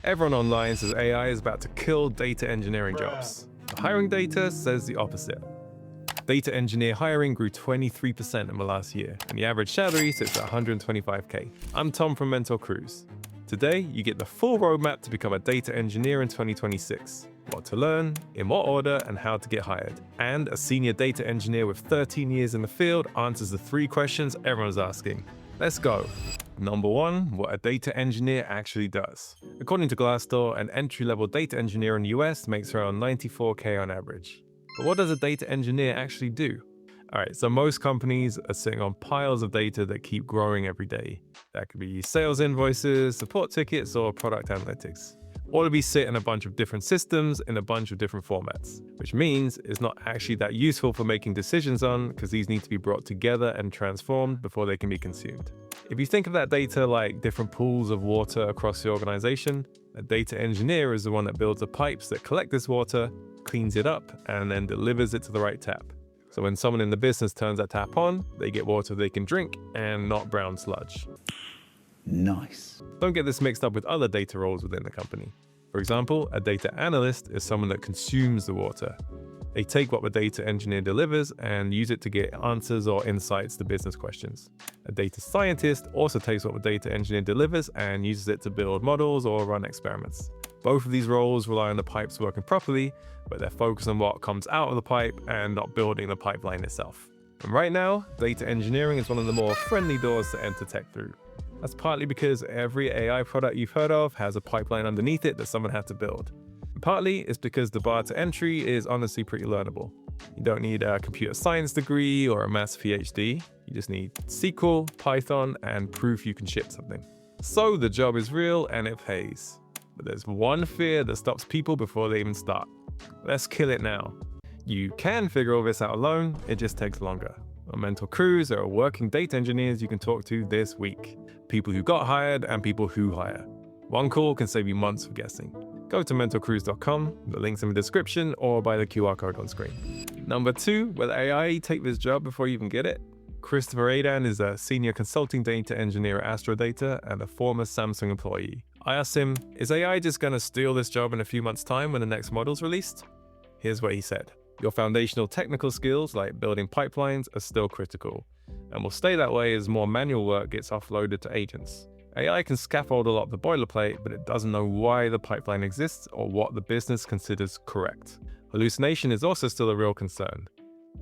Everyone online says AI is about to kill data engineering jobs. The hiring data says the opposite. Data engineer hiring grew 23% in the last year, and the average salary sits at 125K. I'm Tom from MentorCruise. Today, you get the full roadmap to become a data engineer in 2026. What to learn, in what order, and how to get hired. And a senior data engineer with 13 years in the field answers the 3 questions everyone's asking. Let's go. Number 1, what a data engineer actually does. According to Glassdoor, an entry-level data engineer in the US makes around 94K on average. But what does a data engineer actually do? Alright, so most companies are sitting on piles of data that keep growing every day. That could be sales invoices, support tickets, or product analytics. All of these sit in a bunch of different systems in a bunch of different formats, which means it's not actually that useful for making decisions on because these need to be brought together and transformed before they can be consumed. If you think of that data like different pools of water across the organization, a data engineer is the one that builds the pipes that collect this water, cleans it up, and then delivers it to the right tap. So when someone in the business turns that tap on, they get water they can drink and not brown sludge. Nice. Don't get this mixed up with other data roles within the company. For example, a data analyst is someone that consumes the water. They take what the data engineer delivers and use it to get answers or insights to business questions. A data scientist also takes what the data engineer delivers and uses it to build models or run experiments. Both of these roles rely on the pipes working properly, but they're focused on what comes out of the pipe and not building the pipeline itself. And right now, data engineering is one of the more friendly doors to enter tech through. That's partly because every AI product you've heard of has a pipeline underneath it that someone had to build. And partly it's because the bar to entry is honestly pretty learnable. You don't need a computer science degree or a maths PhD. You just need SQL, Python, and proof you can ship something. So the job is real and it pays. But there's one fear that stops people before they even start. Let's kill it now. You can figure all this out alone, it just takes longer. On MentorCruise, there are working data engineers you can talk to this week. People who got hired and people who hire. One call can save you months of guessing. Go to MentorCruise.com, the link's in the description, or by the QR code on screen. Number 2, will AI take this job before you even get it? Christopher Adan is a senior consulting data engineer at Astrodata and a former Samsung employee. I asked him, is AI just going to steal this job in a few months' time when the next model's released? Here's what he said. Your foundational technical skills, like building pipelines, are still critical, and will stay that way as more manual work gets offloaded to agents. AI can scaffold a lot of the boilerplate, but it doesn't know why the pipeline exists or what the business considers correct. Hallucination is also still a real concern.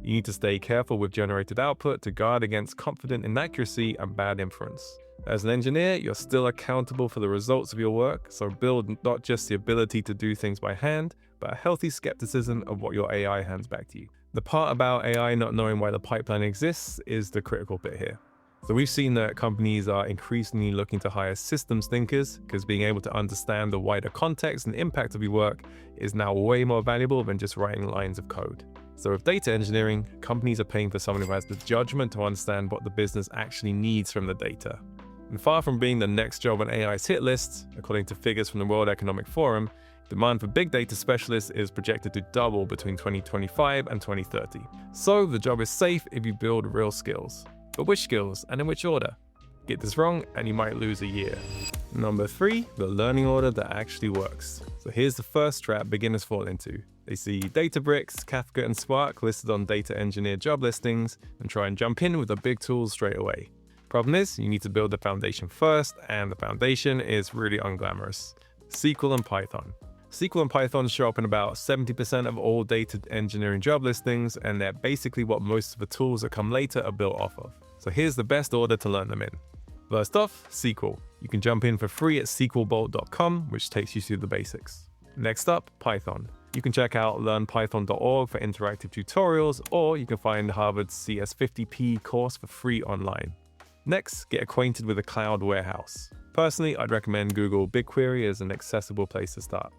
You need to stay careful with generated output to guard against confident inaccuracy and bad inference. As an engineer, you're still accountable for the results of your work, so build not just the ability to do things by hand, but a healthy skepticism of what your AI hands back to you. The part about AI not knowing why the pipeline exists is the critical bit here. So we've seen that companies are increasingly looking to hire systems thinkers because being able to understand the wider context and impact of your work is now way more valuable than just writing lines of code. So with data engineering, companies are paying for someone who has the judgment to understand what the business actually needs from the data. And far from being the next job on AI's hit list, according to figures from the World Economic Forum, demand for big data specialists is projected to double between 2025 and 2030. So the job is safe if you build real skills. But which skills and in which order? Get this wrong and you might lose a year. Number 3, the learning order that actually works. So here's the first trap beginners fall into. They see Databricks, Kafka, and Spark listed on data engineer job listings and try and jump in with the big tools straight away. Problem is, you need to build the foundation first, and the foundation is really unglamorous. SQL and Python. SQL and Python show up in about 70% of all data engineering job listings, and they're basically what most of the tools that come later are built off of. So here's the best order to learn them in. First off, SQL. You can jump in for free at sqlbolt.com, which takes you through the basics. Next up, Python. You can check out learnpython.org for interactive tutorials, or you can find Harvard's CS50P course for free online. Next, get acquainted with a cloud warehouse. Personally, I'd recommend Google BigQuery as an accessible place to start.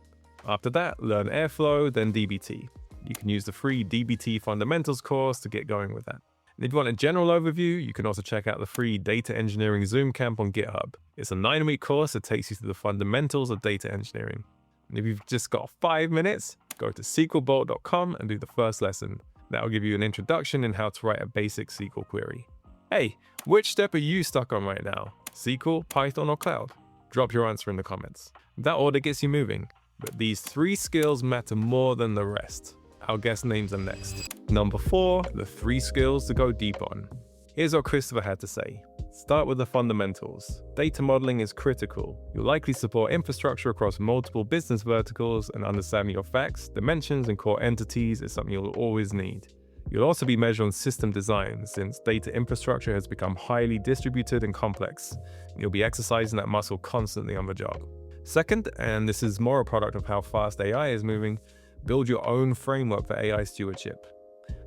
After that, learn Airflow, then dbt. You can use the free dbt fundamentals course to get going with that. And if you want a general overview, you can also check out the free Data Engineering Zoom Camp on GitHub. It's a 9-week course that takes you through the fundamentals of data engineering. And if you've just got 5 minutes, go to sqlbolt.com and do the first lesson. That'll give you an introduction in how to write a basic SQL query. Hey, which step are you stuck on right now? SQL, Python, or cloud? Drop your answer in the comments. That order gets you moving, but these 3 skills matter more than the rest. Our guest names are next. Number 4, the 3 skills to go deep on. Here's what Christopher had to say. Start with the fundamentals. Data modeling is critical. You'll likely support infrastructure across multiple business verticals, and understanding your facts, dimensions, and core entities is something you'll always need. You'll also be measured on system design, since data infrastructure has become highly distributed and complex. You'll be exercising that muscle constantly on the job. Second, and this is more a product of how fast AI is moving, build your own framework for AI stewardship.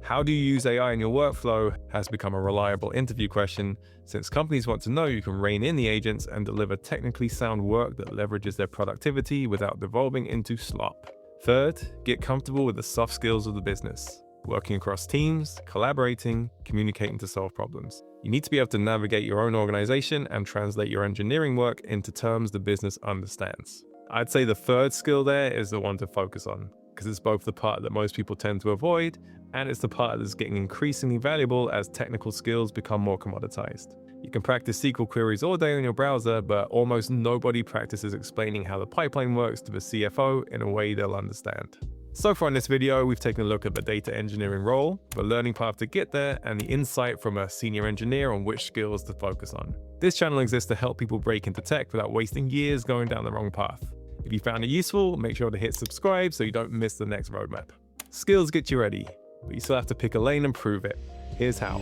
How do you use AI in your workflow has become a reliable interview question, since companies want to know you can rein in the agents and deliver technically sound work that leverages their productivity without devolving into slop. Third, get comfortable with the soft skills of the business. Working across teams, collaborating, communicating to solve problems. You need to be able to navigate your own organization and translate your engineering work into terms the business understands. I'd say the third skill there is the one to focus on, because it's both the part that most people tend to avoid, and it's the part that's getting increasingly valuable as technical skills become more commoditized. You can practice SQL queries all day on your browser, but almost nobody practices explaining how the pipeline works to the CFO in a way they'll understand. So far in this video, we've taken a look at the data engineering role, the learning path to get there, and the insight from a senior engineer on which skills to focus on. This channel exists to help people break into tech without wasting years going down the wrong path. If you found it useful, make sure to hit subscribe so you don't miss the next roadmap. Skills get you ready, but you still have to pick a lane and prove it. Here's how.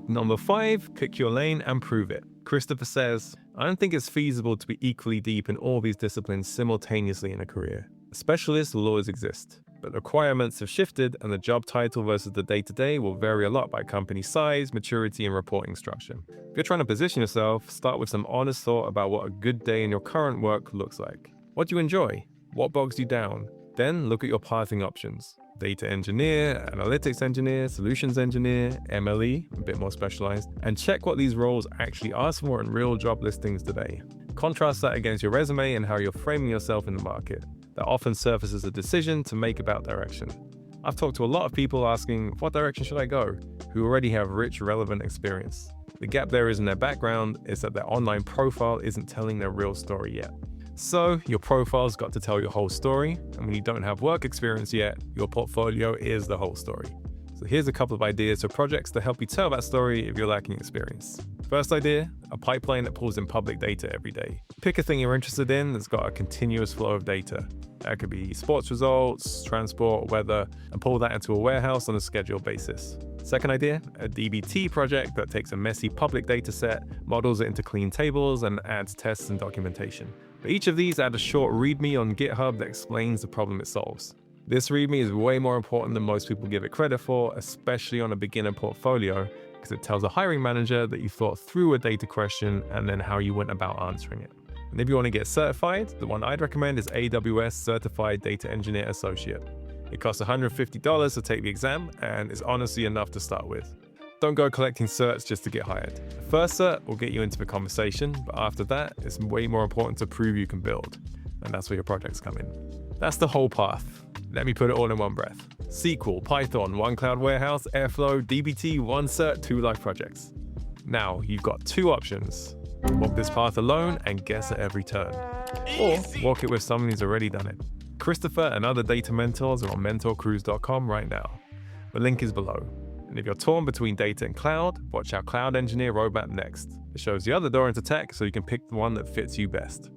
Number 5, pick your lane and prove it. Christopher says, I don't think it's feasible to be equally deep in all these disciplines simultaneously in a career. Specialists will always exist, but the requirements have shifted and the job title versus the day-to-day will vary a lot by company size, maturity, and reporting structure. If you're trying to position yourself, start with some honest thought about what a good day in your current work looks like. What do you enjoy? What bogs you down? Then look at your pathing options. Data engineer, analytics engineer, solutions engineer, MLE, a bit more specialized, and check what these roles actually ask for in real job listings today. Contrast that against your resume and how you're framing yourself in the market. That often surfaces a decision to make about direction. I've talked to a lot of people asking, what direction should I go? Who already have rich, relevant experience. The gap there isn't their background, it's that their online profile isn't telling their real story yet. So your profile's got to tell your whole story, and when you don't have work experience yet, your portfolio is the whole story. So here's a couple of ideas for projects to help you tell that story if you're lacking experience. First idea, a pipeline that pulls in public data every day. Pick a thing you're interested in that's got a continuous flow of data. That could be sports results, transport, weather, and pull that into a warehouse on a scheduled basis. Second idea, a DBT project that takes a messy public data set, models it into clean tables, and adds tests and documentation. For each of these, add a short README on GitHub that explains the problem it solves. This README is way more important than most people give it credit for, especially on a beginner portfolio, because it tells a hiring manager that you thought through a data question and then how you went about answering it. And if you want to get certified, the one I'd recommend is AWS Certified Data Engineer Associate. It costs $150 to take the exam, and is honestly enough to start with. Don't go collecting certs just to get hired. The first cert will get you into the conversation, but after that, it's way more important to prove you can build. And that's where your projects come in. That's the whole path. Let me put it all in one breath. SQL, Python, one cloud warehouse, Airflow, DBT, one cert, 2 live projects. Now, you've got 2 options. Walk this path alone and guess at every turn. Or walk it with someone who's already done it. Christopher and other data mentors are on MentorCruise.com right now. The link is below. And if you're torn between data and cloud, watch our Cloud Engineer roadmap next. It shows the other door into tech so you can pick the one that fits you best.